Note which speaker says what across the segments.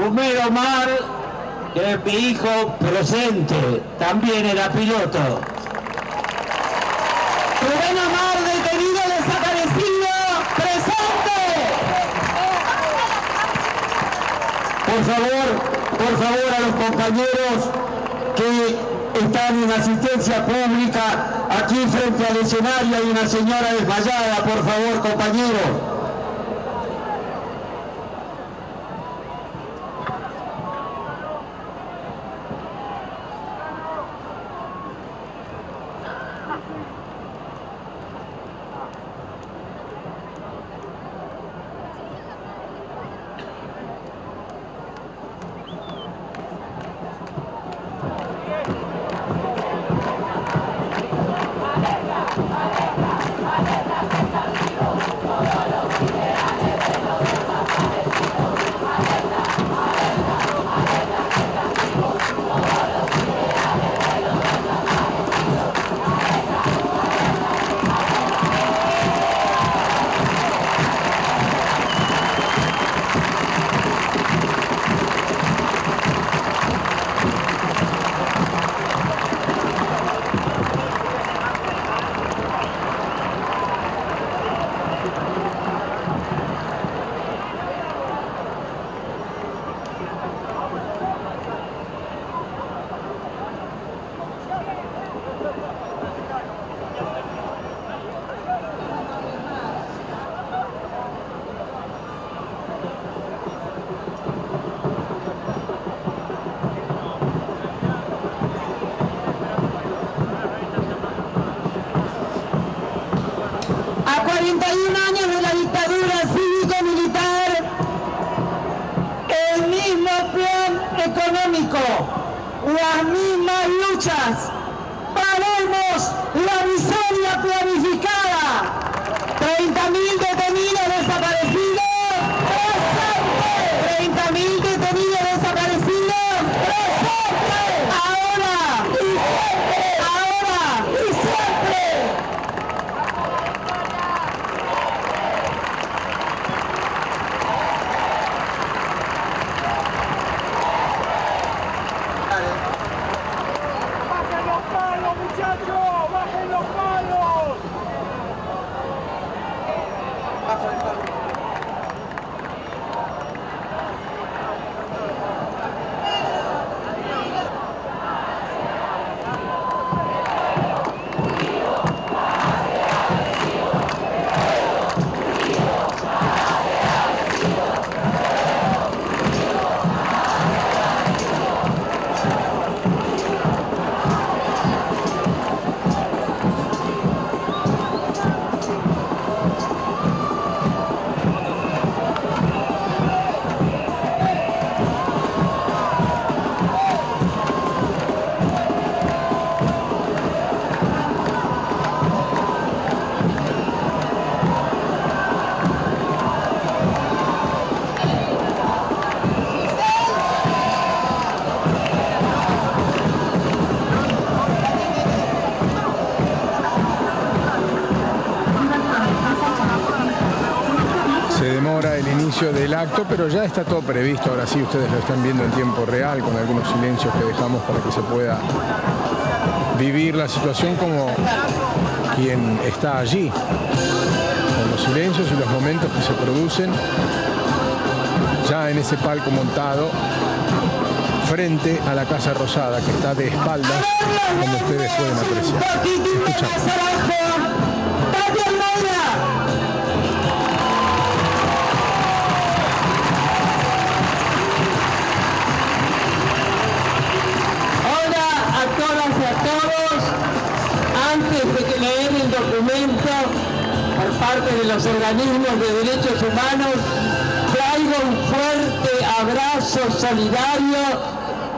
Speaker 1: Homero Mar, que es mi hijo presente, también era piloto.
Speaker 2: Rubén Amar, detenido desaparecido, presente.
Speaker 1: Por favor a los compañeros que están en asistencia pública, aquí frente al escenario hay una señora desmayada, por favor, compañeros.
Speaker 2: A 41 años de la dictadura cívico-militar, el mismo plan económico, las mismas luchas, paremos la miseria planificada. 30.000 detenidos desaparecidos, presente. 30.000 detenidos desaparecidos, presente. Ahora y siempre, ahora y siempre.
Speaker 3: ¡Bajen los palos, muchachos! ¡Bajen los palos!
Speaker 4: Se demora el inicio del acto, pero ya está todo previsto. Ahora sí, ustedes lo están viendo en tiempo real, con algunos silencios que dejamos para que se pueda vivir la situación como quien está allí, con los silencios y los momentos que se producen ya en ese palco montado frente a la Casa Rosada, que está de espaldas, como ustedes pueden apreciar. Escuchamos.
Speaker 1: Antes de que leer el documento por parte de los organismos de derechos humanos, traigo un fuerte abrazo solidario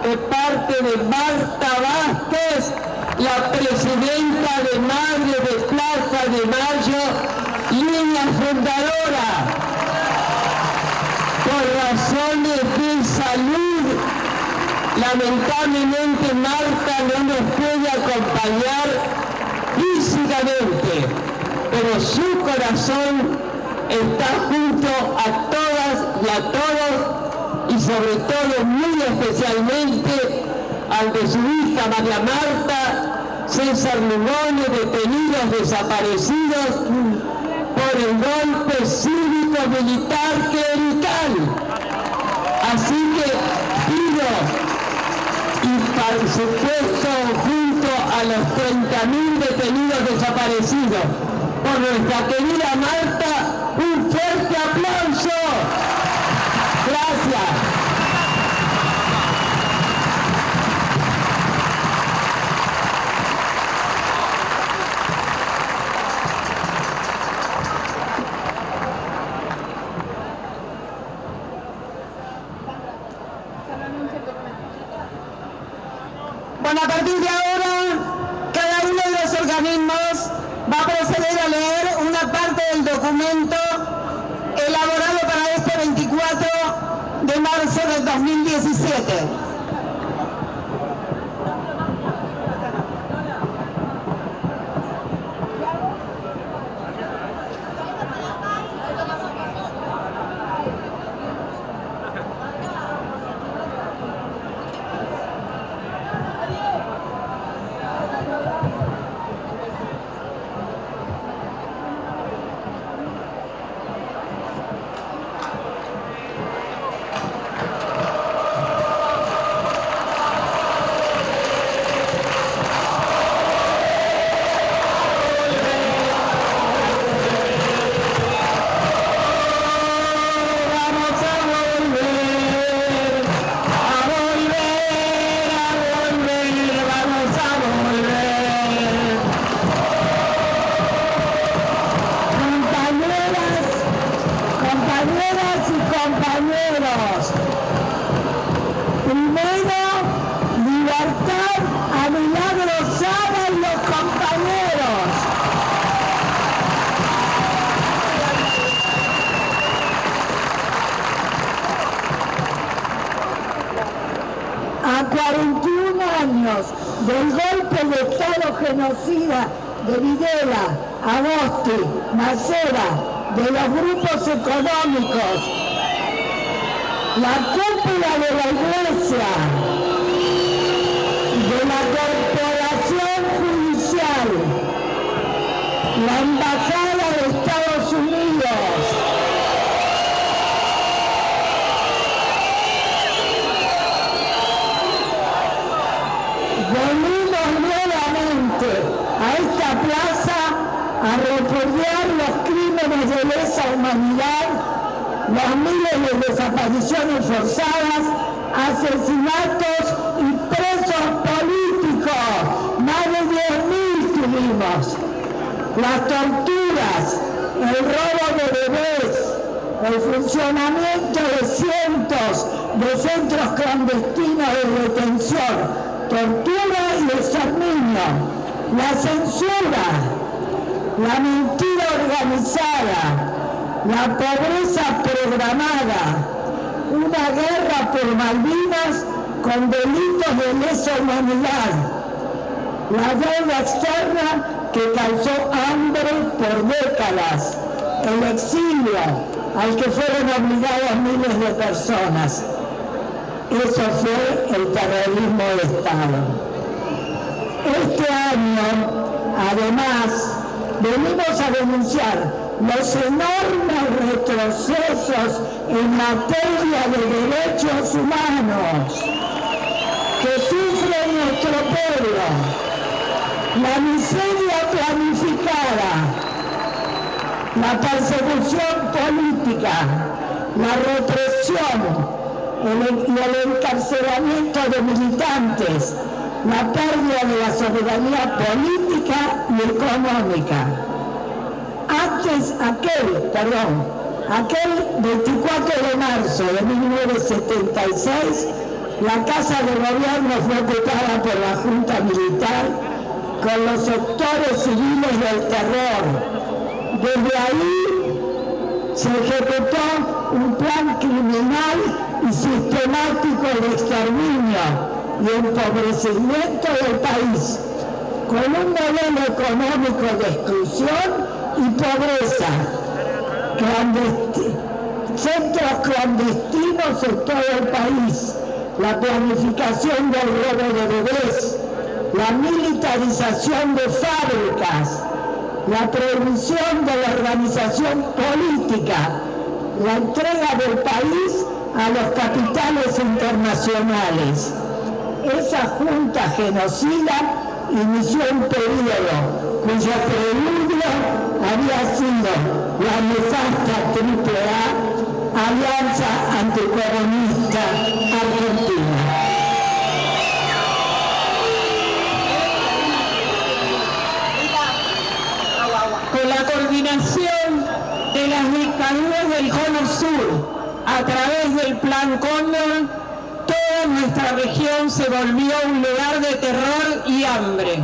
Speaker 1: de parte de Marta Vázquez, la presidenta de Madres de Plaza de Mayo y una fundadora. Por razones de salud, lamentablemente Marta no nos puede acompañar físicamente, pero su corazón está junto a todas y a todos y sobre todo muy especialmente al de su hija María Marta, César Lugones, detenidos desaparecidos por el golpe cívico-militar clerical. Así que pido, y por supuesto junto a los 30.000 detenidos desaparecidos por nuestra querida Marta, un fuerte aplauso. Gracias.
Speaker 2: Bueno, a partir de ahora, cada uno de los organismos va a proceder a leer una parte del documento elaborado para este 24 de marzo del 2017. Del golpe de Estado genocida de Videla, Agosti, Macera, de los grupos económicos, la cúpula de la Iglesia, de la Corporación Judicial, la Embajada de Estados Unidos, venimos nuevamente a esta plaza a repudiar los crímenes de lesa humanidad, los miles de desapariciones forzadas, asesinatos y presos políticos, más de 10.000 tuvimos, las torturas, el robo de bebés, el funcionamiento de cientos de centros clandestinos de detención, tortura y exterminio, la censura, la mentira organizada, la pobreza programada, una guerra por Malvinas con delitos de lesa humanidad, la deuda externa que causó hambre por décadas, el exilio al que fueron obligados miles de personas. Eso fue el terrorismo de Estado. Este año, además, venimos a denunciar los enormes retrocesos en materia de derechos humanos que sufre nuestro pueblo, la miseria planificada, la persecución política, la represión y el encarcelamiento de militantes, la pérdida de la soberanía política y económica. Aquel 24 de marzo de 1976, la Casa de Gobierno fue ocupada por la Junta Militar con los sectores civiles del terror. Desde ahí se ejecutó un plan criminal y sistemático de exterminio y empobrecimiento del país, con un modelo económico de exclusión y pobreza, centros clandestinos en todo el país, la planificación del robo de bebés, la militarización de fábricas, la prohibición de la organización política, la entrega del país a los capitales internacionales. Esa junta genocida inició un periodo cuyo preludio había sido la nefasta AAA, Alianza Anticomunista Argentina.
Speaker 1: Con la coordinación de las dictaduras del Cono Sur, a través del Plan Cóndor, toda nuestra región se volvió un lugar de terror y hambre,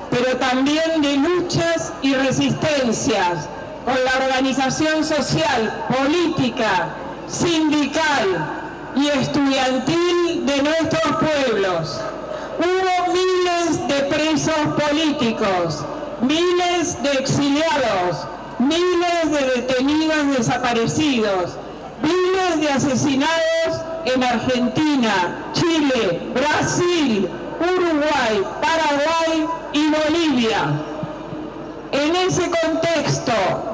Speaker 1: pero también de luchas y resistencias con la organización social, política, sindical y estudiantil de nuestros pueblos. Hubo miles de presos políticos, miles de exiliados, miles de detenidos desaparecidos, miles de asesinados en Argentina, Chile, Brasil, Uruguay, Paraguay y Bolivia. En ese contexto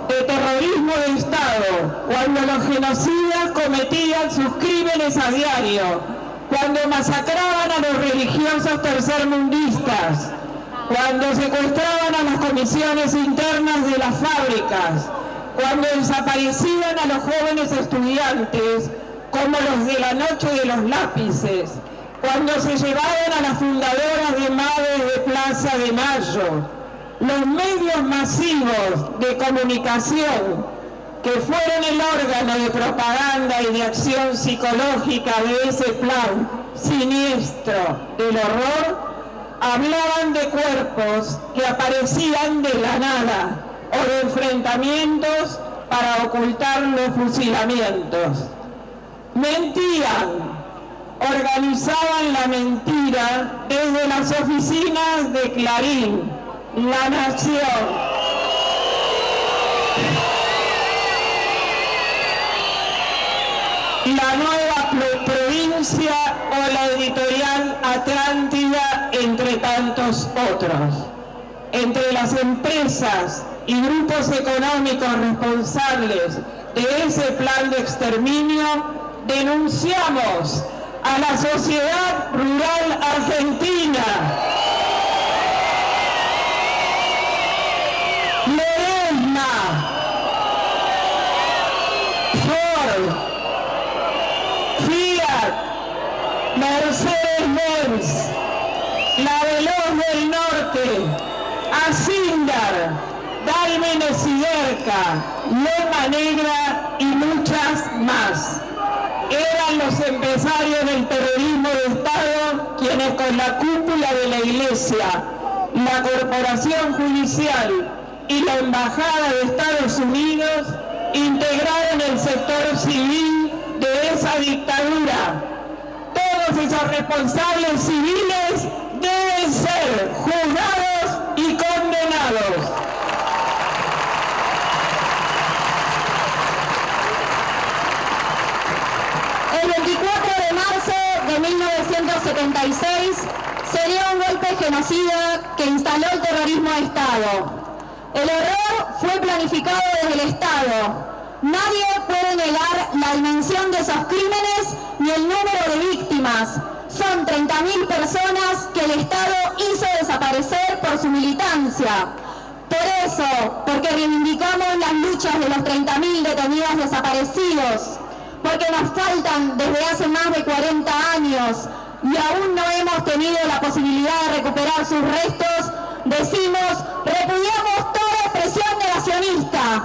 Speaker 1: de terrorismo de Estado, cuando los genocidas cometían sus crímenes a diario, cuando masacraban a los religiosos tercermundistas, cuando secuestraban a las comisiones internas de las fábricas, cuando desaparecían a los jóvenes estudiantes, como los de la Noche de los Lápices, cuando se llevaban a las fundadoras de Madres de Plaza de Mayo, los medios masivos de comunicación, que fueron el órgano de propaganda y de acción psicológica de ese plan siniestro del horror, hablaban de cuerpos que aparecían de la nada o de enfrentamientos para ocultar los fusilamientos. Mentían, organizaban la mentira desde las oficinas de Clarín, La Nación, La Nueva Provincia o la editorial Atlántida, entre tantos otros. Entre las empresas y grupos económicos responsables de ese plan de exterminio, denunciamos a la sociedad rural argentina, Ledesma, Ford, Fiat, Mercedes-Benz, La Veloz del Norte, Asindar, Dálmenes y Derca, Loma Negra y muchas más. Eran los empresarios del terrorismo de Estado quienes, con la cúpula de la Iglesia, la Corporación Judicial y la Embajada de Estados Unidos, integraron el sector civil de esa dictadura. Todos esos responsables civiles deben ser juzgados y condenados.
Speaker 5: El 24 de marzo de 1976 se dio un golpe genocida que instaló el terrorismo de Estado. El horror fue planificado desde el Estado. Nadie puede negar la dimensión de esos crímenes ni el número de víctimas. Son 30.000 personas que el Estado hizo desaparecer por su militancia. Por eso, porque reivindicamos las luchas de los 30.000 detenidos desaparecidos, porque nos faltan desde hace más de 40 años y aún no hemos tenido la posibilidad de recuperar sus restos, decimos, repudiamos toda expresión negacionista.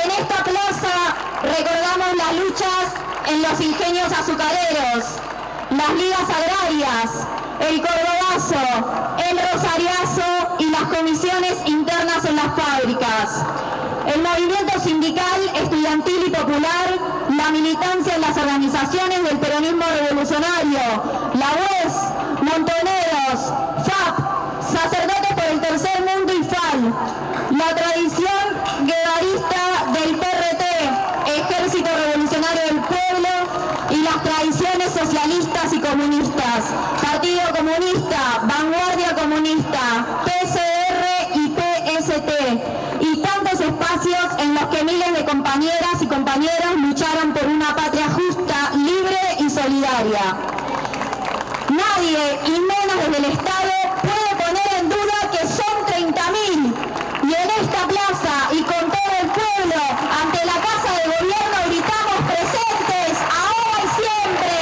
Speaker 5: En esta plaza recordamos las luchas en los ingenios azucareros, las ligas agrarias, el cordobazo, el rosariazo y las comisiones internas en las fábricas. El movimiento sindical, estudiantil y popular, la militancia en las organizaciones del peronismo revolucionario, la UES, Montoneros, FAP, Sacerdotes por el Tercer Mundo y FAL, la tradición guevarista del PRT, nadie, y menos desde el Estado, puede poner en duda que son 30.000. Y en esta plaza y con todo el pueblo, ante la Casa de Gobierno, gritamos presentes, ahora y siempre.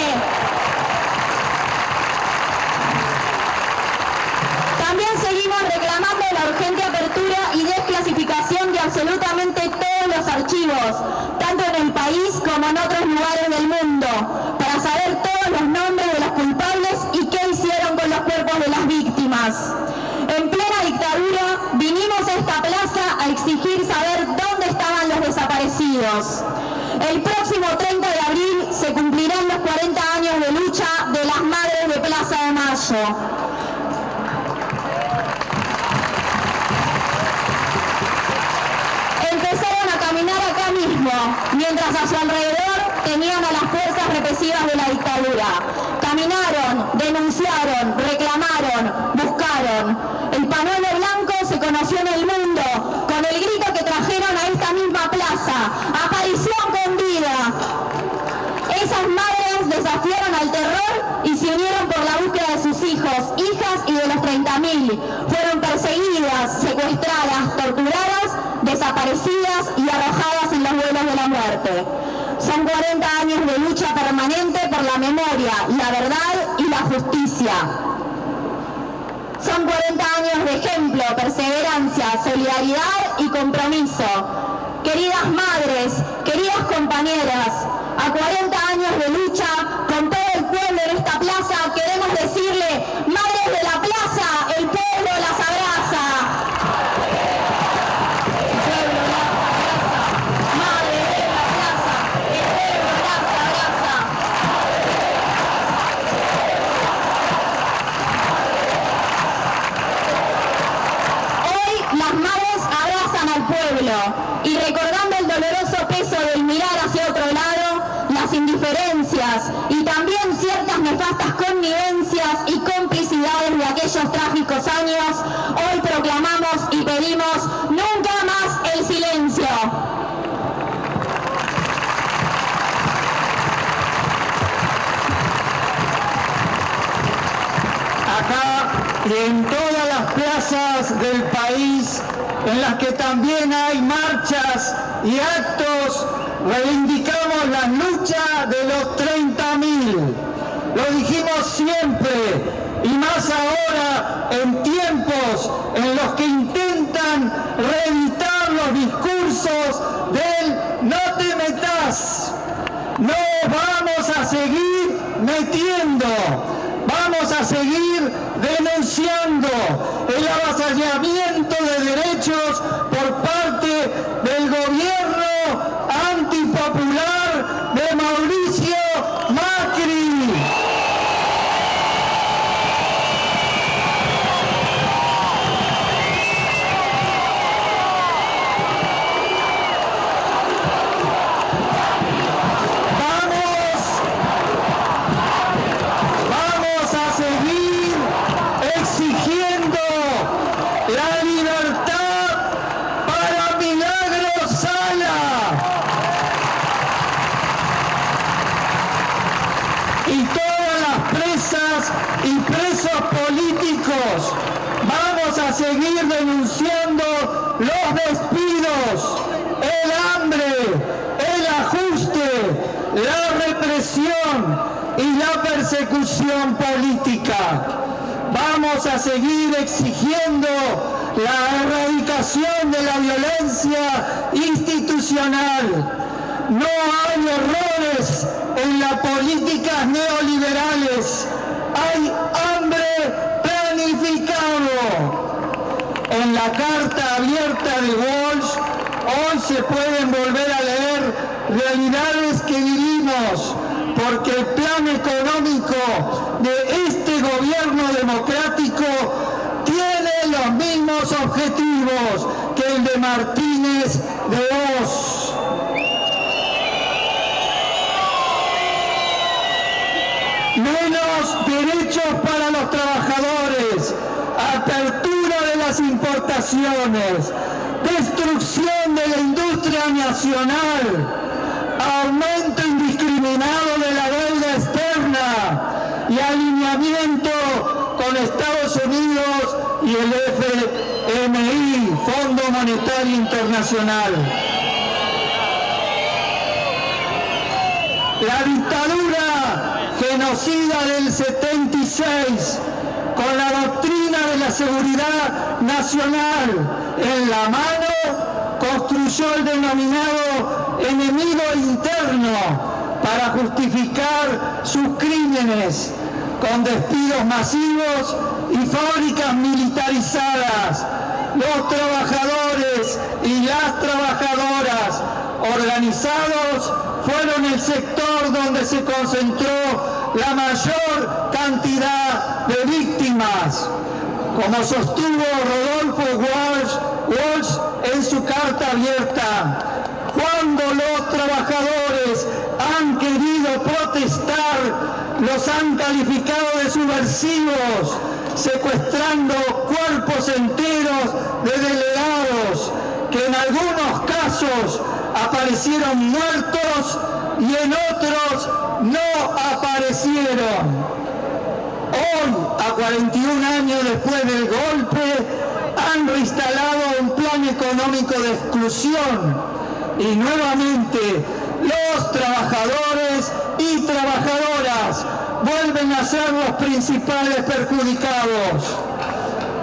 Speaker 5: También seguimos reclamando la urgente apertura y desclasificación de absolutamente todos los archivos, tanto en el país como en otros lugares del mundo, para saber todos los nombres de los culpables y qué hicieron con los cuerpos de las víctimas. En plena dictadura vinimos a esta plaza a exigir saber dónde estaban los desaparecidos. El próximo 30 de abril se cumplirán los 40 años de lucha de las Madres de Plaza de Mayo. Empezaron a caminar acá mismo, mientras a su alrededor tenían a las fuerzas represivas de la dictadura. Caminaron, denunciaron, reclamaron, buscaron. El pañuelo blanco se conoció en el mundo con el grito que trajeron a esta misma plaza: aparición con vida. Esas madres desafiaron al terror y se unieron por la búsqueda de sus hijos, hijas y de los 30.000. Fueron perseguidas, secuestradas, torturadas, desaparecidas y arrojadas en los vuelos de la muerte. Son 40 años de lucha permanente por la memoria, la verdad y la justicia. Son 40 años de ejemplo, perseverancia, solidaridad y compromiso. Queridas madres, queridas compañeras, a 40 años de lucha, con todo el pueblo en esta plaza, queremos decirle: madres de la plaza, el pueblo las abraza. El pueblo las abraza. Madres de la plaza, el pueblo las abraza. Hoy las madres abrazan al pueblo y, recordando el doloroso peso del mirar hacia otro lado, las indiferencias y también ciertas nefastas connivencias y complicidades de aquellos trágicos años, hoy proclamamos y pedimos: nunca más el silencio.
Speaker 1: Acá y en todas las plazas del país en las que también hay marchas y actos, reivindicamos la lucha de los 30.000. Lo dijimos siempre, y más ahora en tiempos en los que intentan reeditar los discursos del "no te metas". No vamos a seguir metiendo, vamos a seguir denunciando el avasallamiento de derechos por parte del gobierno antipopular de Mauricio Macri. Vamos a seguir exigiendo la libertad para Milagro Sala y todas las presas y presos políticos. Vamos a seguir denunciando los despidos, el hambre, el ajuste, la represión y la persecución política. Vamos a seguir exigiendo la erradicación de la violencia institucional. No hay errores en las políticas neoliberales. Hay hambre planificado. En la carta abierta de Walsh, hoy se pueden volver a leer realidades que vivimos, porque el plan económico de este gobierno democrático tiene los mismos objetivos que el de Martínez de Oz. Menos derechos para los trabajadores, apertura de las importaciones, destrucción de la industria nacional, aumento indiscriminado de la deuda externa y alineamiento Estados Unidos y el FMI, Fondo Monetario Internacional. La dictadura genocida del 76, con la doctrina de la seguridad nacional en la mano, construyó el denominado enemigo interno para justificar sus crímenes, con despidos masivos y fábricas militarizadas. Los trabajadores y las trabajadoras organizados fueron el sector donde se concentró la mayor cantidad de víctimas, como sostuvo Rodolfo Walsh en su carta abierta. Cuando los trabajadores han querido protestar, los han calificado de subversivos, secuestrando cuerpos enteros de delegados que en algunos casos aparecieron muertos y en otros no aparecieron. Hoy, a 41 años después del golpe, han reinstalado un plan económico de exclusión y nuevamente los trabajadores y trabajadoras vuelven a ser los principales perjudicados.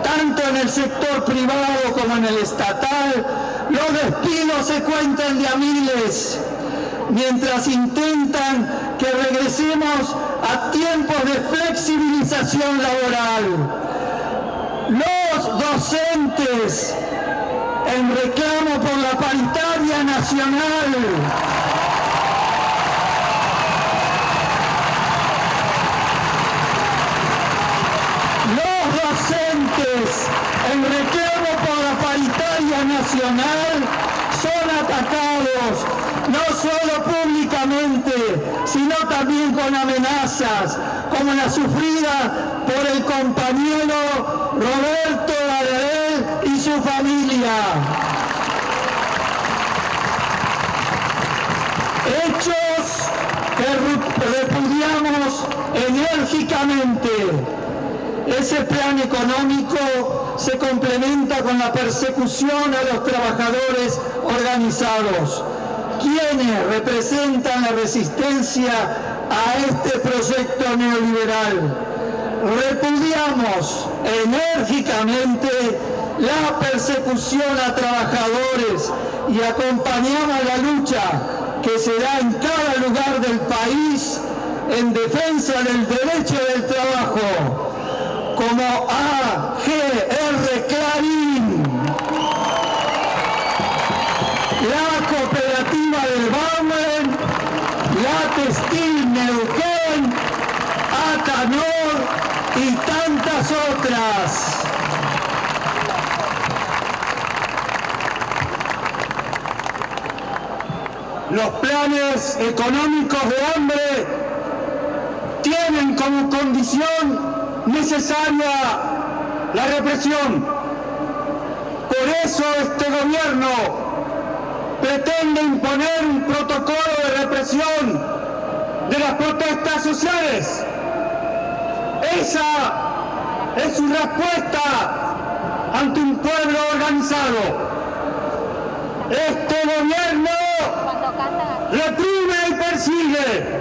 Speaker 1: Tanto en el sector privado como en el estatal, los despidos se cuentan de a miles, mientras intentan que regresemos a tiempos de flexibilización laboral. Los docentes, en reclamo por la paritaria nacional, en reclamo por la paritaria nacional, son atacados no solo públicamente, sino también con amenazas, como la sufrida por el compañero Roberto Gardel y su familia. Hechos que repudiamos enérgicamente. Ese plan económico se complementa con la persecución a los trabajadores organizados, quienes representan la resistencia a este proyecto neoliberal. Repudiamos enérgicamente la persecución a trabajadores y acompañamos la lucha que se da en cada lugar del país en defensa del derecho del trabajo, como AGR Clarín, la Cooperativa del Baumen, la Textil Neuquén, Acanor y tantas otras. Los planes económicos de hambre tienen como condición necesaria la represión. Por eso este gobierno pretende imponer un protocolo de represión de las protestas sociales. Esa es su respuesta ante un pueblo organizado. Este gobierno reprime y persigue,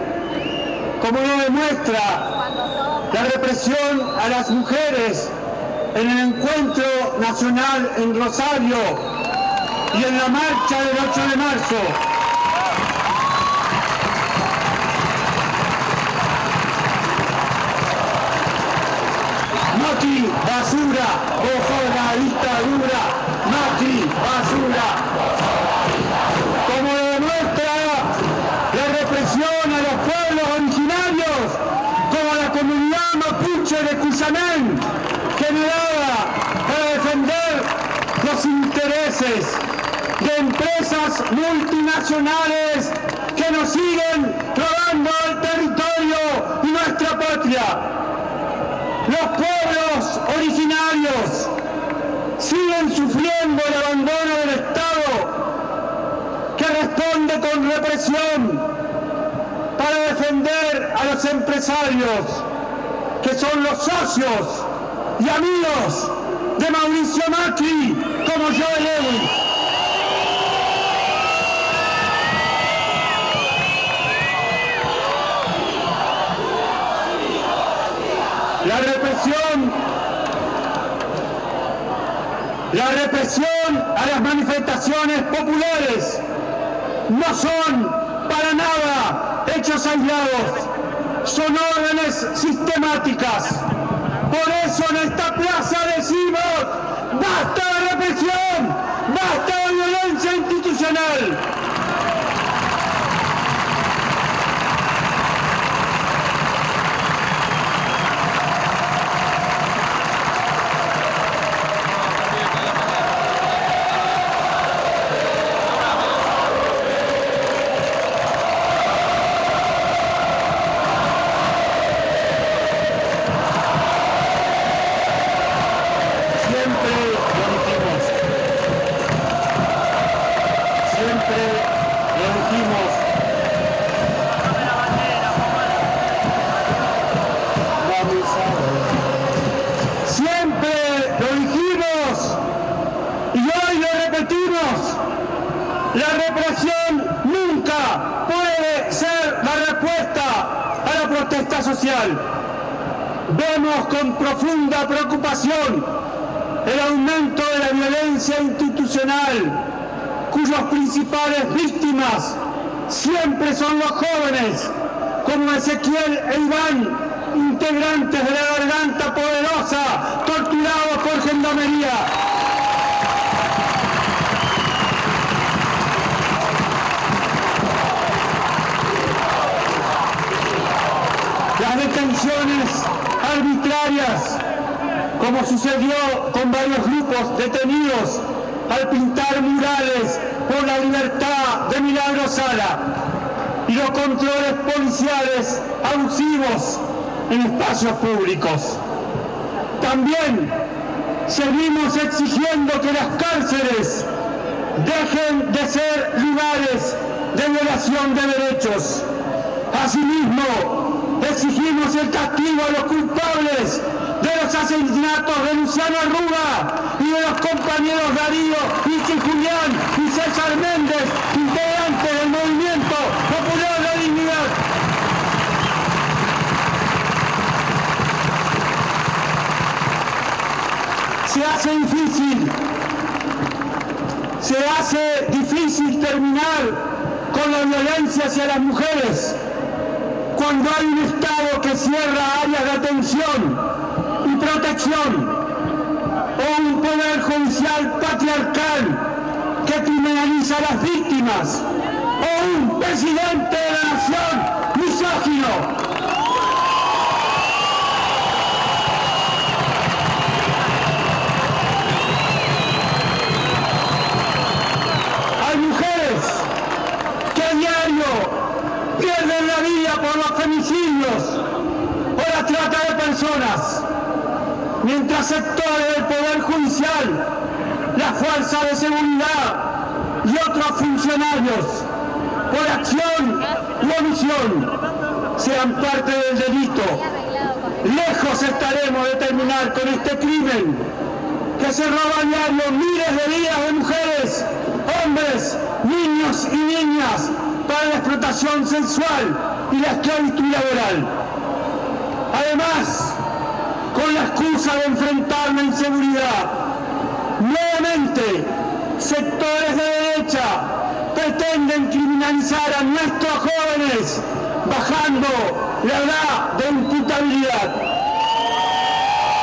Speaker 1: como lo demuestra la represión a las mujeres en el encuentro nacional en Rosario y en la marcha del 8 de marzo. Macri, basura, ojo la dictadura. Macri, basura. Como demuestra la represión a los pueblos originarios, como la comunidad mapuche de Cusamén, generada para defender los intereses de empresas multinacionales que nos siguen robando el territorio y nuestra patria. Los pueblos originarios siguen sufriendo el abandono del Estado, que responde con represión para defender a los empresarios, que son los socios
Speaker 6: y amigos de Mauricio Macri como Joe Lewis. La represión a las manifestaciones populares no son para nada hechos aislados, son órdenes sistemáticas. Por eso en esta plaza decimos: ¡basta de represión! ¡Basta de violencia institucional! La represión nunca puede ser la respuesta a la protesta social. Vemos con profunda preocupación el aumento de la violencia institucional, cuyas principales víctimas siempre son los jóvenes, como Ezequiel e Iván, integrantes de la Garganta Poderosa, torturados por gendarmería. Las detenciones arbitrarias, como sucedió con varios grupos detenidos al pintar murales por la libertad de Milagro Sala, y los controles policiales abusivos en espacios públicos. También seguimos exigiendo que las cárceles dejen de ser lugares de violación de derechos. Asimismo, exigimos el castigo a los culpables de los asesinatos de Luciano Arruga y de los compañeros Darío y Julián y César Méndez, integrantes del Movimiento Popular de la Dignidad. Se hace difícil terminar con la violencia hacia las mujeres cuando hay un Estado que cierra áreas de atención y protección, o un poder judicial patriarcal que criminaliza a las víctimas, o un presidente de la nación misógino. Hay mujeres que a diario pierden la vida por los femicidios o la trata de personas, mientras sectores del Poder Judicial, las fuerzas de seguridad y otros funcionarios, por acción u omisión, sean parte del delito. Lejos estaremos de terminar con este crimen que se roba a diario miles de vidas de mujeres, hombres, niños y niñas para la explotación sexual y la esclavitud laboral. Además, con la excusa de enfrentar la inseguridad, nuevamente sectores de derecha pretenden criminalizar a nuestros jóvenes, bajando la edad de imputabilidad.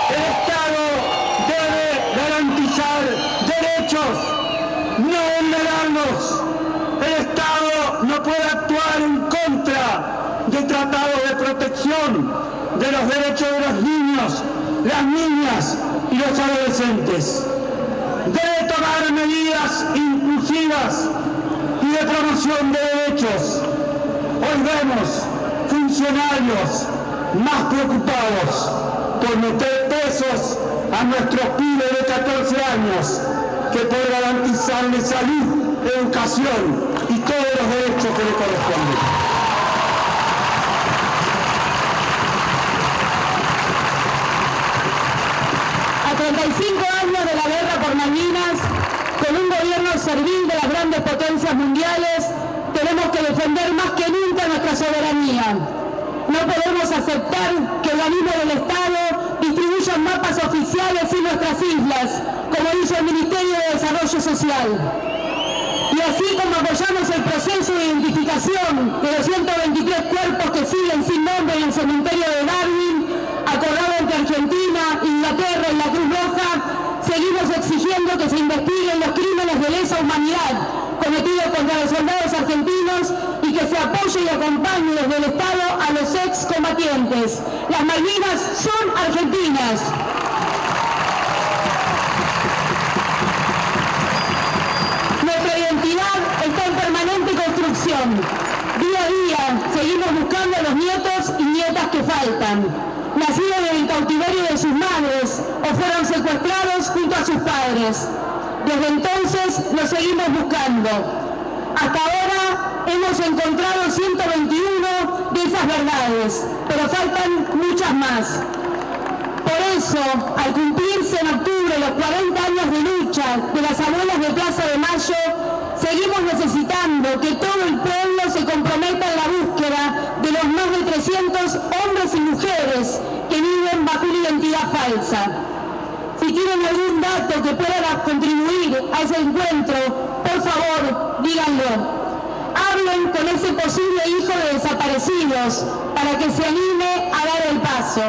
Speaker 6: El Estado debe garantizar derechos, no vulnerarlos. El Estado no puede actuar en contra de tratados de protección de los derechos de los niños, las niñas y los adolescentes. Debe tomar medidas inclusivas y de promoción de derechos. Hoy vemos funcionarios más preocupados por meter presos a nuestros pibes de 14 años que por garantizarles salud, educación y todos los derechos que le corresponden.
Speaker 5: servil de las grandes potencias mundiales, tenemos que defender más que nunca nuestra soberanía. No podemos aceptar que organismos del Estado distribuyan mapas oficiales en nuestras islas, como hizo el Ministerio de Desarrollo Social. Y así como apoyamos el proceso de identificación de los 123 cuerpos que siguen sin nombre en el cementerio de Darwin, acordado entre Argentina, Inglaterra y la Cruz Roja, seguimos exigiendo que se investiguen los crímenes de lesa humanidad cometidos contra los soldados argentinos y que se apoye y acompañe desde el Estado a los excombatientes. Las Malvinas son argentinas. Nuestra identidad está en permanente construcción. Día a día seguimos buscando a los nietos y nietas que faltan, nacidos en el cautiverio de sus madres o fueron secuestrados junto a sus padres. Desde entonces los seguimos buscando. Hasta ahora hemos encontrado 121 de esas verdades, pero faltan muchas más. Por eso, al cumplirse en octubre los 40 años de lucha de las abuelas de Plaza de Mayo, seguimos necesitando que todo el pueblo se comprometa en la búsqueda de los más de 300 hombres y mujeres que viven bajo una identidad falsa. Si tienen algún dato que pueda contribuir a ese encuentro, por favor, díganlo. Hablen con ese posible hijo de desaparecidos para que se anime a dar el paso.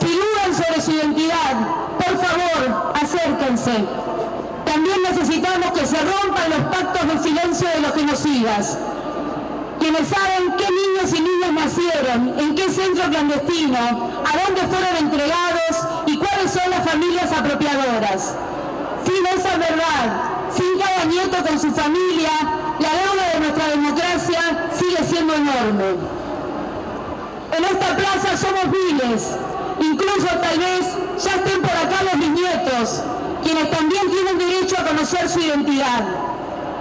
Speaker 5: Si dudan sobre su identidad, por favor, acérquense. También necesitamos que se rompan los pactos de silencio de los genocidas. Quienes saben qué niños y niñas nacieron, en qué centro clandestino, a dónde fueron entregados y cuáles son las familias apropiadoras. Sin esa verdad, sin cada nieto con su familia, la deuda de nuestra democracia sigue siendo enorme. En esta plaza somos miles, incluso tal vez ya estén por acá los bisnietos, quienes también tienen derecho a conocer su identidad.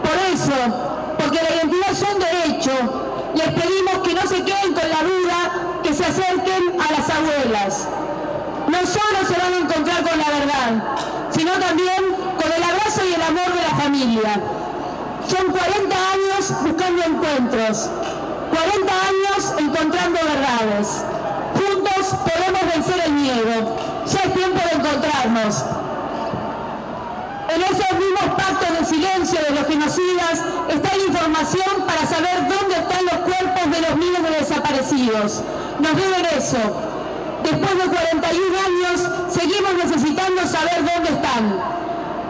Speaker 5: Por eso, porque la identidad es un derecho, les pedimos que no se queden con la duda, que se acerquen a las abuelas. No solo se van a encontrar con la verdad, sino también con el abrazo y el amor de la familia. Son 40 años buscando encuentros, 40 años encontrando verdades. Juntos podemos vencer el miedo. Ya es tiempo de encontrarnos. En esos mismos pactos de silencio de los genocidas está la información para saber dónde están los cuerpos de los miles de desaparecidos. Nos deben eso. Después de 41 años, seguimos necesitando saber dónde están.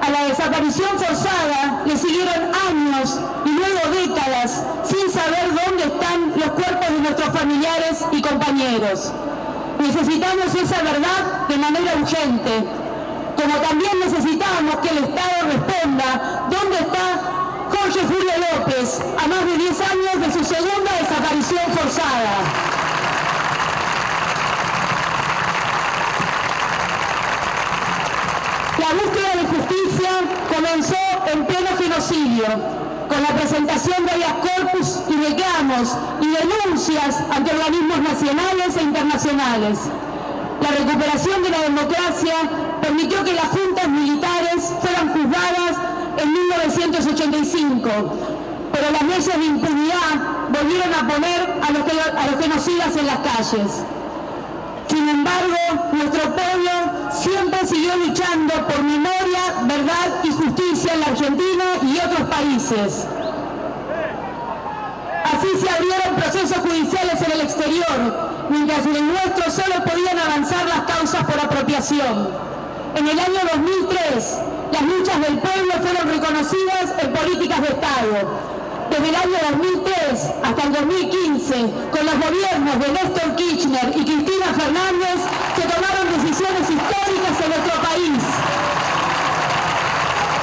Speaker 5: A la desaparición forzada le siguieron años y luego décadas sin saber dónde están los cuerpos de nuestros familiares y compañeros. Necesitamos esa verdad de manera urgente, como también necesitamos que el Estado responda dónde está Jorge Julio López, a más de 10 años de su segunda desaparición forzada. La búsqueda de justicia comenzó en pleno genocidio, con la presentación de habeas corpus y reclamos y denuncias ante organismos nacionales e internacionales. La recuperación de la democracia permitió que las juntas militares fueran juzgadas en 1985, pero las leyes de impunidad volvieron a poner a los genocidas en las calles. Sin embargo, nuestro pueblo siempre siguió luchando por memoria, verdad y justicia en la Argentina y otros países. Así se abrieron procesos judiciales en el exterior, mientras en el nuestro solo podían avanzar las causas por apropiación. En el año 2003, las luchas del pueblo fueron reconocidas en políticas de Estado. Desde el año 2003 hasta el 2015, con los gobiernos de Néstor Kirchner y Cristina Fernández, se tomaron decisiones históricas en nuestro país,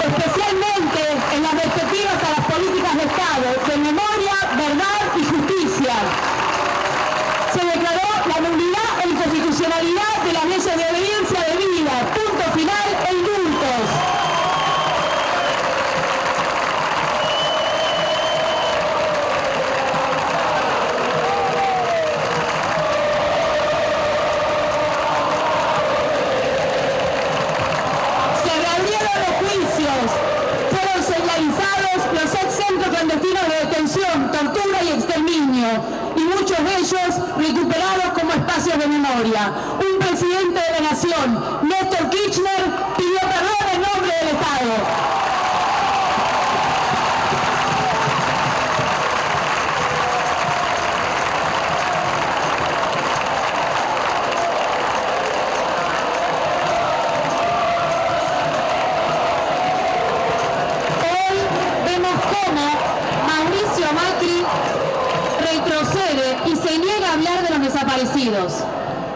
Speaker 5: especialmente en las respectivas a las políticas de Estado, de memoria, verdad y justicia. Se declaró la nulidad e inconstitucionalidad de las leyes de obediencia debida, punto final e indultos. muchos de ellos recuperados como espacios de memoria. Un presidente de la nación, Néstor Kirchner, pidió perdón en nombre del Estado.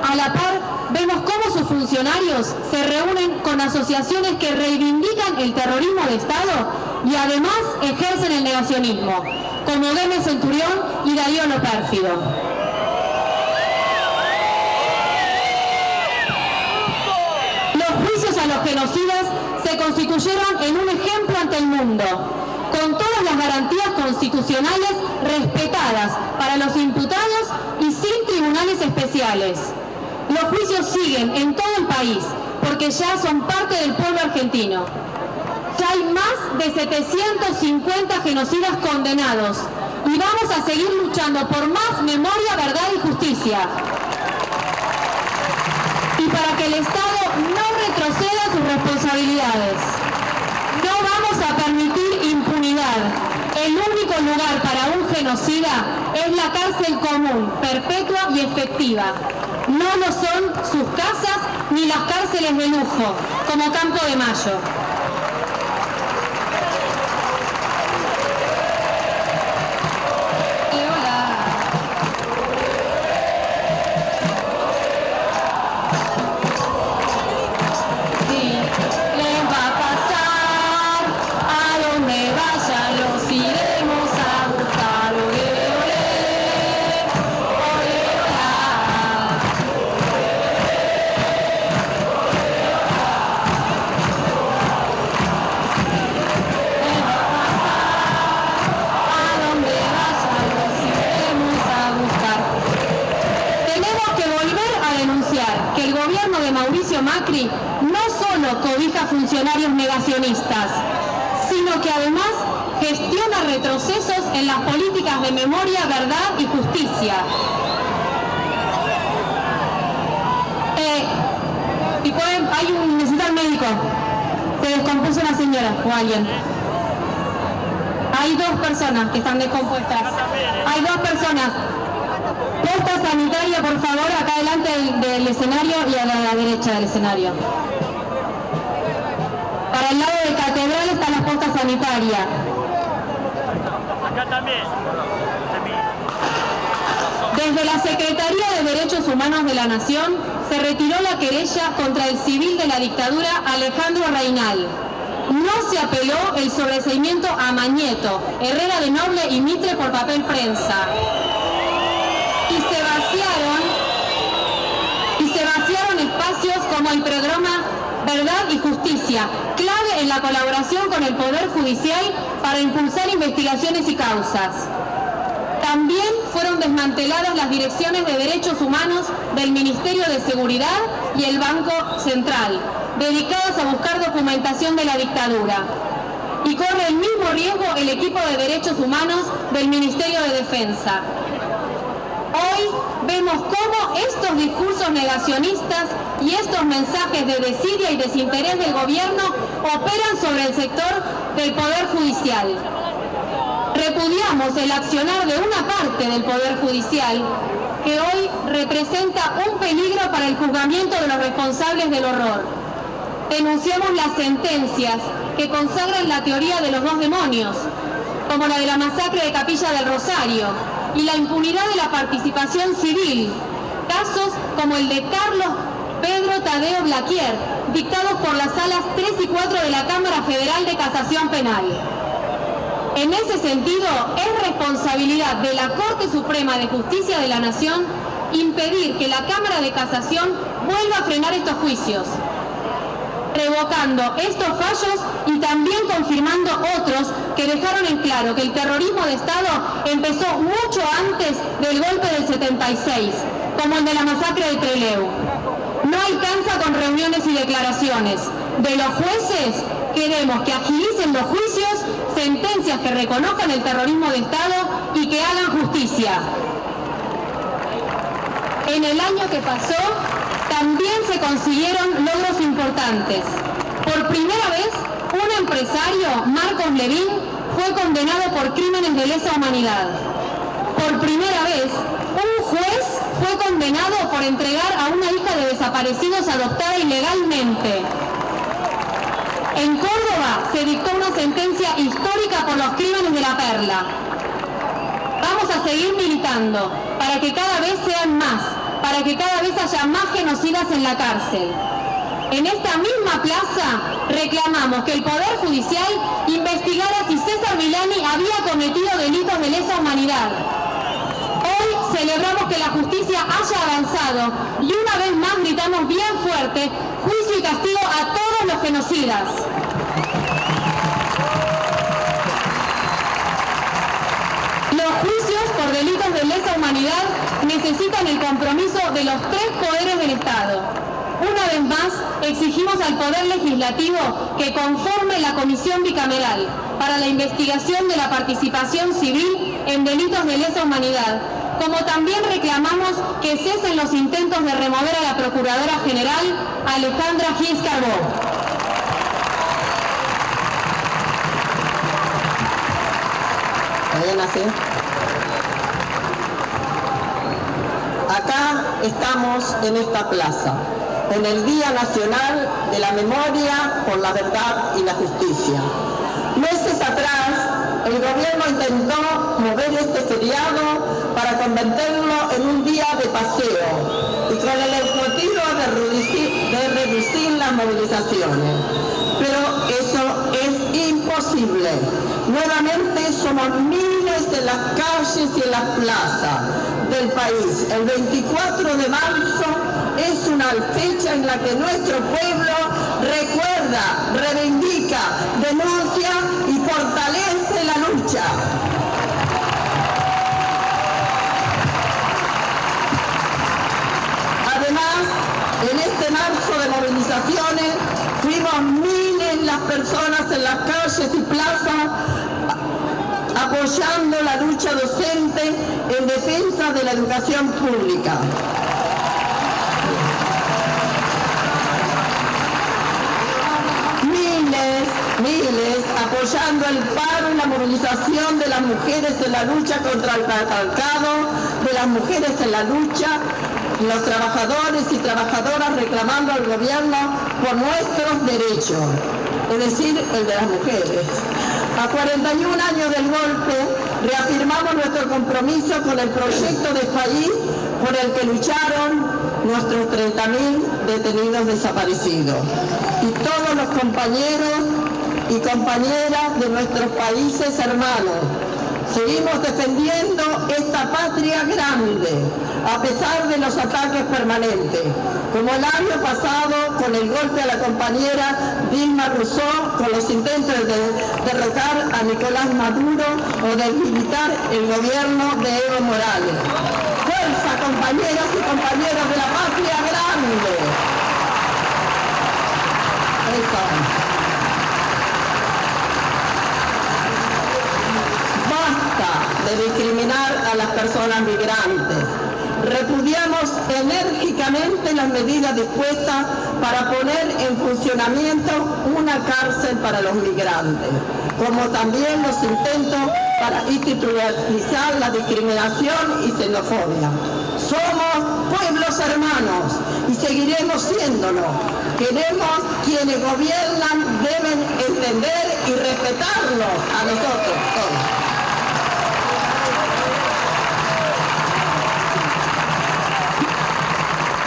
Speaker 5: A la par, vemos cómo sus funcionarios se reúnen con asociaciones que reivindican el terrorismo de Estado y además ejercen el negacionismo, como Demes Centurión y Darío Lo Pérfido. Los juicios a los genocidas se constituyeron en un ejemplo ante el mundo, con todas las garantías constitucionales respetadas para los imputados y sin tribunales especiales. Los juicios siguen en todo el país porque ya son parte del pueblo argentino. Ya hay más de 750 genocidas condenados y vamos a seguir luchando por más memoria, verdad y justicia. Y para que el Estado no retroceda sus responsabilidades. No vamos a permitir impunidad. El único lugar para un genocida es la cárcel común, perpetua y efectiva. No lo son sus casas ni las cárceles de lujo, como Campo de Mayo. Macri no solo cobija funcionarios negacionistas, sino que además gestiona retrocesos en las políticas de memoria, verdad y justicia. Si pueden, necesita el médico. Se descompuso una señora o alguien. Hay dos personas que están descompuestas. Hay dos personas. Posta sanitaria, por favor, acá delante del escenario y a la derecha del escenario. Para el lado de Catedral está la posta sanitaria.
Speaker 3: Acá también.
Speaker 5: Desde la Secretaría de Derechos Humanos de la Nación se retiró la querella contra el civil de la dictadura Alejandro Reynal. No se apeló el sobreseimiento a Mañeto, Herrera de Noble y Mitre por papel prensa. Y se vaciaron espacios como el programa Verdad y Justicia, clave en la colaboración con el Poder Judicial para impulsar investigaciones y causas. También fueron desmanteladas las direcciones de derechos humanos del Ministerio de Seguridad y el Banco Central, dedicadas a buscar documentación de la dictadura. Y corre el mismo riesgo el equipo de derechos humanos del Ministerio de Defensa. Hoy vemos cómo estos discursos negacionistas y estos mensajes de desidia y desinterés del gobierno operan sobre el sector del Poder Judicial. Repudiamos el accionar de una parte del Poder Judicial que hoy representa un peligro para el juzgamiento de los responsables del horror. Denunciamos las sentencias que consagran la teoría de los dos demonios, como la de la masacre de Capilla del Rosario, y la impunidad de la participación civil, casos como el de Carlos Pedro Tadeo Blaquier, dictados por las salas 3 y 4 de la Cámara Federal de Casación Penal. En ese sentido, es responsabilidad de la Corte Suprema de Justicia de la Nación impedir que la Cámara de Casación vuelva a frenar estos juicios, revocando estos fallos y también confirmando otros que dejaron en claro que el terrorismo de Estado empezó mucho antes del golpe del 76, como el de la masacre de Trelew. No alcanza con reuniones y declaraciones. De los jueces queremos que agilicen los juicios, sentencias que reconozcan el terrorismo de Estado y que hagan justicia. En el año que pasó, también se consiguieron logros importantes. Por primera vez, un empresario, Marcos Levín, fue condenado por crímenes de lesa humanidad. Por primera vez, un juez fue condenado por entregar a una hija de desaparecidos adoptada ilegalmente. En Córdoba se dictó una sentencia histórica por los crímenes de La Perla. Vamos a seguir militando para que cada vez sean más, para que cada vez haya más genocidas en la cárcel. En esta misma plaza reclamamos que el Poder Judicial investigara si César Milani había cometido delitos de lesa humanidad. Hoy celebramos que la justicia haya avanzado y una vez más gritamos bien fuerte: juicio y castigo a todos los genocidas. Los juicios por delitos de lesa humanidad necesitan el compromiso de los tres poderes del Estado. Una vez más, exigimos al Poder Legislativo que conforme la Comisión Bicameral para la investigación de la participación civil en delitos de lesa humanidad, como también reclamamos que cesen los intentos de remover a la Procuradora General Alejandra Gils Carbó.
Speaker 7: Acá estamos en esta plaza, en el Día Nacional de la Memoria por la Verdad y la Justicia. Meses atrás, el gobierno intentó mover este feriado para convertirlo en un día de paseo y con el objetivo de reducir las movilizaciones. Pero eso es imposible. Nuevamente somos miles en las calles y en las plazas del país. El 24 de marzo es una fecha en la que nuestro pueblo recuerda, reivindica, denuncia y fortalece la lucha. Además, en este marzo de movilizaciones fuimos miles las personas en las calles y plazas apoyando la lucha docente en defensa de la educación pública. Miles apoyando el paro y la movilización de las mujeres en la lucha contra el patriarcado, de las mujeres en la lucha, los trabajadores y trabajadoras reclamando al gobierno por nuestros derechos, es decir, el de las mujeres. A 41 años del golpe, reafirmamos nuestro compromiso con el proyecto de país por el que lucharon nuestros 30.000 detenidos desaparecidos y todos los compañeros y compañeras de nuestros países hermanos. Seguimos defendiendo esta patria grande, a pesar de los ataques permanentes, como el año pasado con el golpe a la compañera Dilma Rousseff, con los intentos de derrocar a Nicolás Maduro o de debilitar el gobierno de Evo Morales. ¡Fuerza, compañeras y compañeros de la patria grande! Eso. De discriminar a las personas migrantes. Repudiamos enérgicamente las medidas dispuestas para poner en funcionamiento una cárcel para los migrantes, como también los intentos para institucionalizar la discriminación y xenofobia. Somos pueblos hermanos y seguiremos siéndolo. Queremos quienes gobiernan deben entender y respetarnos a nosotros todos.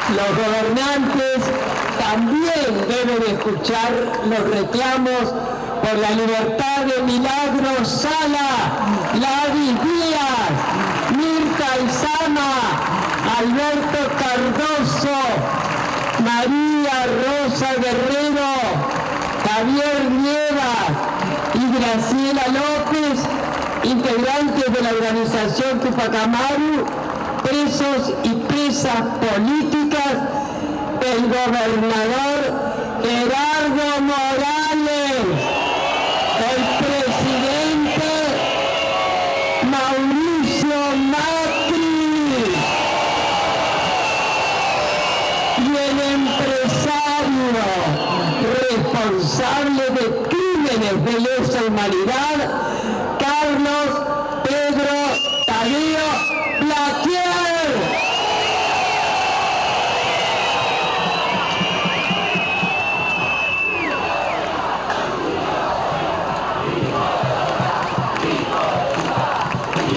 Speaker 1: Los gobernantes también deben escuchar los reclamos por la libertad de Milagro Sala, Gladys Díaz, Mirta Izama, Alberto Cardoso, María Rosa Guerrero, Javier Nieva y Graciela López, integrantes de la organización Tupac Amaru, presos y presas políticas del gobernador Gerardo Morales, el presidente Mauricio Macri, jóvenes de lesa humanidad, Carlos, Pedro, Tadeo, Blaquier.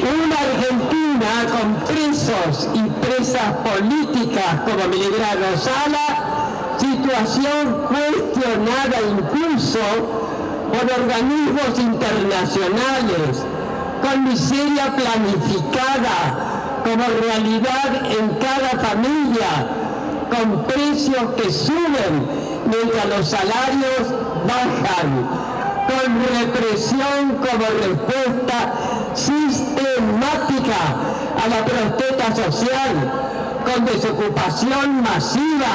Speaker 1: Una Argentina con presos y presas políticas como Milagro Sala, situación cuestionada incluso por organismos internacionales, con miseria planificada como realidad en cada familia, con precios que suben mientras los salarios bajan, con represión como respuesta sistemática a la protesta social, con desocupación masiva,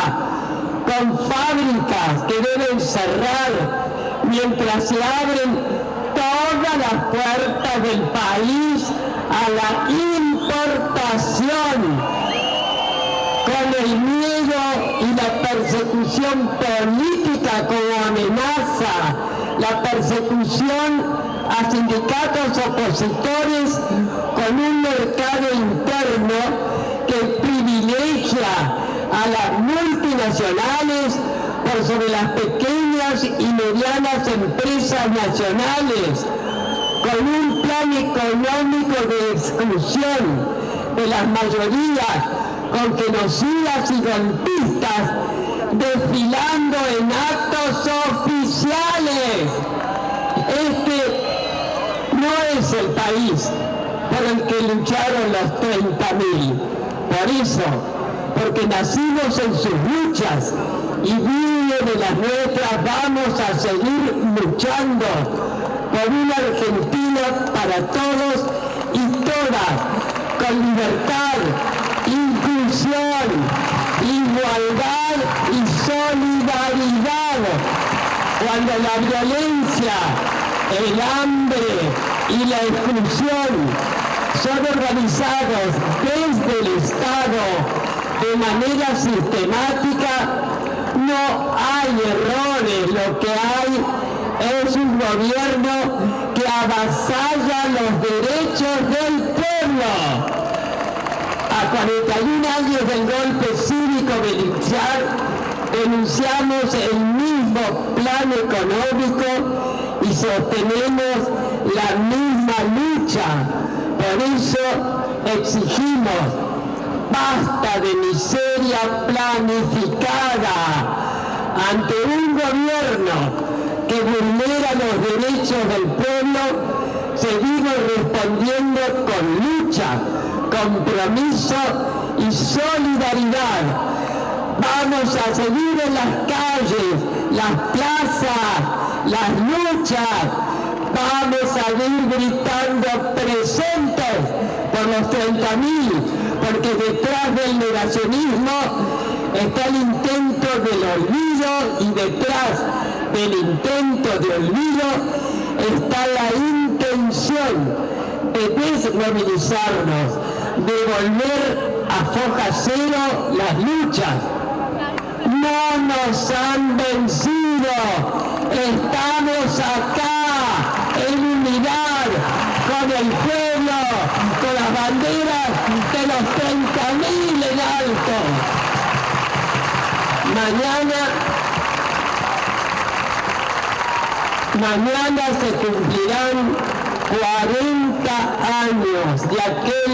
Speaker 1: con fábricas que deben cerrar mientras se abren todas las puertas del país a la importación, con el miedo y la persecución política como amenaza, la persecución a sindicatos opositores con un mercado interno que privilegia a las multinacionales por sobre las pequeñas y medianas empresas nacionales, con un plan económico de exclusión de las mayorías, con genocidas y golpistas desfilando en actos oficiales. Este no es el país por el que lucharon los 30.000. Por eso, porque nacimos en sus luchas y vive de las nuestras, vamos a seguir luchando por una Argentina para todos y todas, con libertad, inclusión, igualdad y solidaridad. Cuando la violencia, el hambre y la exclusión son organizados desde el Estado de manera sistemática, no hay errores, lo que hay es un gobierno que avasalla los derechos del pueblo. A 41 años del golpe cívico-militar denunciamos el mismo plan económico y sostenemos la misma lucha. Por eso exigimos basta de miseria planificada ante un gobierno que vulnera los derechos del pueblo. Seguimos respondiendo con lucha, compromiso y solidaridad. Vamos a seguir en las calles, las plazas, las luchas. Vamos a ir gritando presentes por los 30.000, porque detrás del negacionismo está el intento del olvido y detrás del intento de olvido está la intención de desmovilizarnos, de volver a foja cero las luchas. No nos han vencido, estamos acá en unidad con el pueblo, con las banderas de los 30.000 en alto. Mañana se cumplirán 40 años de aquel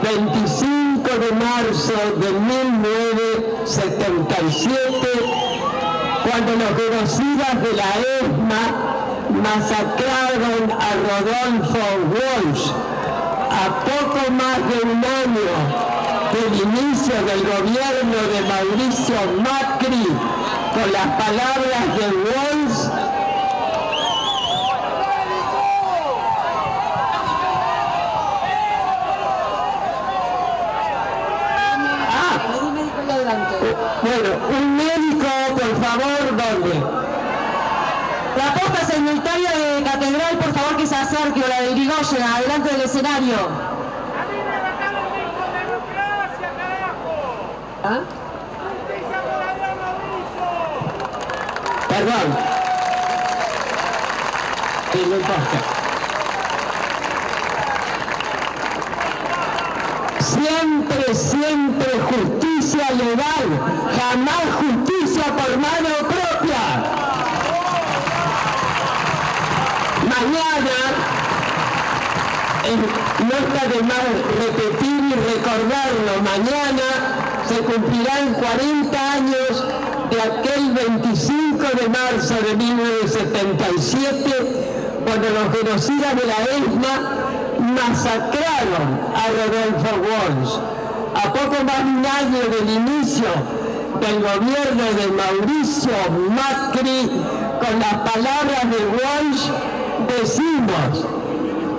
Speaker 1: 25 de marzo de 1977, cuando los genocidas de la ESMA masacraron a Rodolfo Walsh. A poco más de un año del inicio del gobierno de Mauricio Macri, con las palabras de Walsh, bueno, un médico, por favor, ¿dónde?
Speaker 5: La posta sanitaria de Catedral, por favor, que se acerque, o la de Irigoyen, adelante del escenario.
Speaker 3: A mí me mataron con democracia, carajo.
Speaker 1: ¿Ah?
Speaker 3: Justicia por Adrián Mauricio.
Speaker 1: Perdón. Sí, no importa. Siempre, siempre justicia legal, jamás justicia por mano propia. Mañana, no está de más repetir y recordarlo, mañana se cumplirán 40 años de aquel 25 de marzo de 1977, cuando los genocidas de la ESMA masacraron a Rodolfo Walsh. A poco más de un año del inicio del gobierno de Mauricio Macri, con las palabras de Walsh, decimos: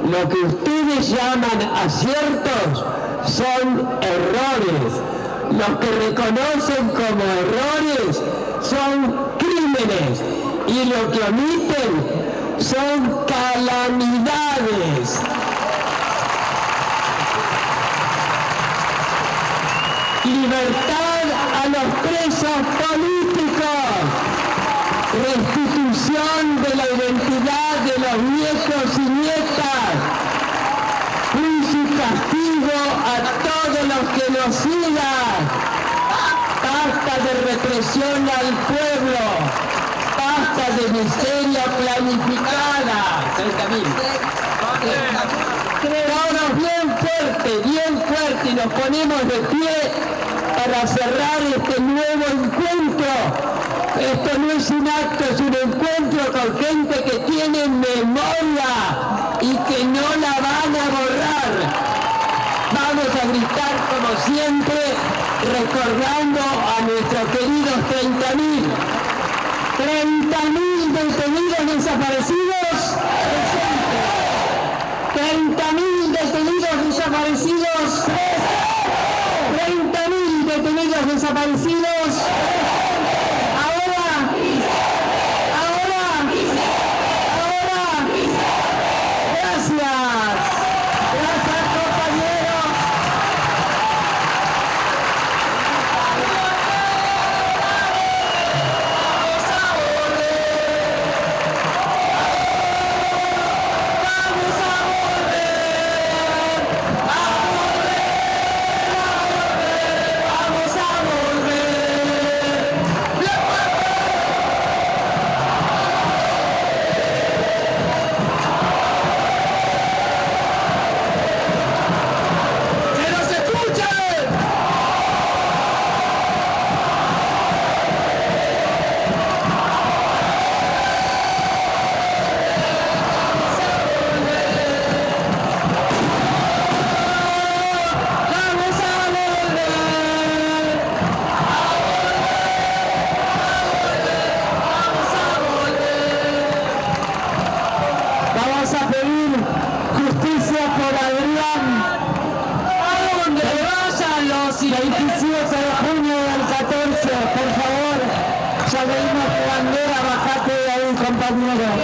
Speaker 1: lo que ustedes llaman aciertos son errores. Los que reconocen como errores son crímenes y lo que omiten son calamidades. Libertad a los presos políticos, restitución de la identidad de los nietos y nietas, juicio y castigo a todos los genocidas, basta de represión al pueblo, basta de miseria planificada. Todos bien fuerte, y nos ponemos de pie para cerrar este nuevo encuentro. Esto no es un acto, es un encuentro con gente que tiene memoria y que no la van a borrar. Vamos a gritar como siempre, recordando a nuestros queridos 30.000. 30.000 detenidos desaparecidos. 30.000 detenidos desaparecidos. 30.000 detenidos desaparecidos. Ahora. Gracias. Gracias, compañeros.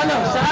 Speaker 1: Buenos Aires.